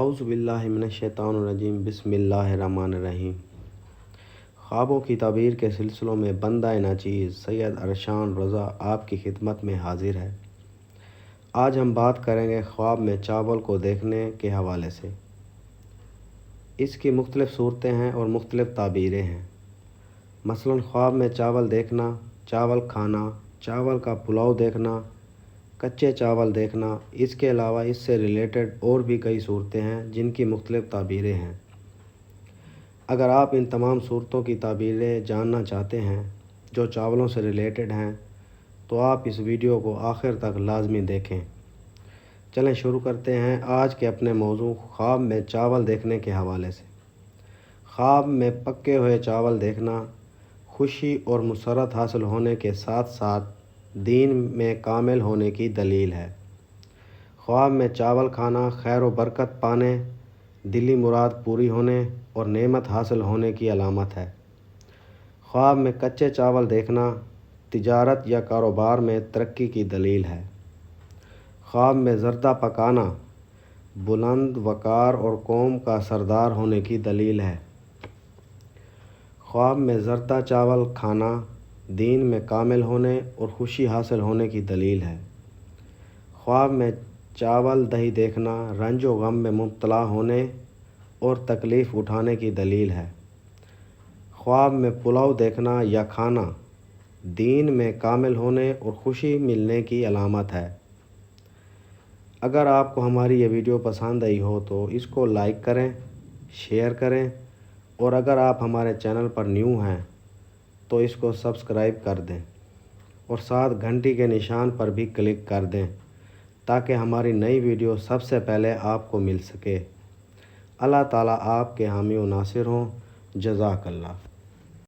اعوذ باللہ من الشیطان الرجیم بسم اللہ الرحمن الرحیم۔ خوابوں کی تعبیر کے سلسلوں میں بندہ ناچیز سید ارشان رضا آپ کی خدمت میں حاضر ہے۔ آج ہم بات کریں گے خواب میں چاول کو دیکھنے کے حوالے سے۔ اس کی مختلف صورتیں ہیں اور مختلف تعبیریں ہیں۔ مثلاً خواب میں چاول دیکھنا، چاول کھانا، چاول کا پلاؤ دیکھنا، کچے چاول دیکھنا۔ اس کے علاوہ اس سے ریلیٹڈ اور بھی کئی صورتیں ہیں جن کی مختلف تعبیریں ہیں۔ اگر آپ ان تمام صورتوں کی تعبیریں جاننا چاہتے ہیں جو چاولوں سے ریلیٹڈ ہیں تو آپ اس ویڈیو کو آخر تک لازمی دیکھیں۔ چلیں شروع کرتے ہیں آج کے اپنے موضوع خواب میں چاول دیکھنے کے حوالے سے۔ خواب میں پکے ہوئے چاول دیکھنا خوشی اور مسرت حاصل ہونے کے ساتھ ساتھ دین میں کامل ہونے کی دلیل ہے۔ خواب میں چاول کھانا خیر و برکت پانے، دلی مراد پوری ہونے اور نعمت حاصل ہونے کی علامت ہے۔ خواب میں کچے چاول دیکھنا تجارت یا کاروبار میں ترقی کی دلیل ہے۔ خواب میں زردہ پکانا بلند وقار اور قوم کا سردار ہونے کی دلیل ہے۔ خواب میں زردہ چاول کھانا دین میں کامل ہونے اور خوشی حاصل ہونے کی دلیل ہے۔ خواب میں چاول دہی دیکھنا رنج و غم میں مبتلا ہونے اور تکلیف اٹھانے کی دلیل ہے۔ خواب میں پلاؤ دیکھنا یا کھانا دین میں کامل ہونے اور خوشی ملنے کی علامت ہے۔ اگر آپ کو ہماری یہ ویڈیو پسند آئی ہو تو اس کو لائک کریں، شیئر کریں اور اگر آپ ہمارے چینل پر نیو ہیں تو اس کو سبسکرائب کر دیں اور ساتھ گھنٹی کے نشان پر بھی کلک کر دیں تاکہ ہماری نئی ویڈیو سب سے پہلے آپ کو مل سکے۔ اللہ تعالیٰ آپ کے حامی و ناصر ہوں۔ جزاک اللہ۔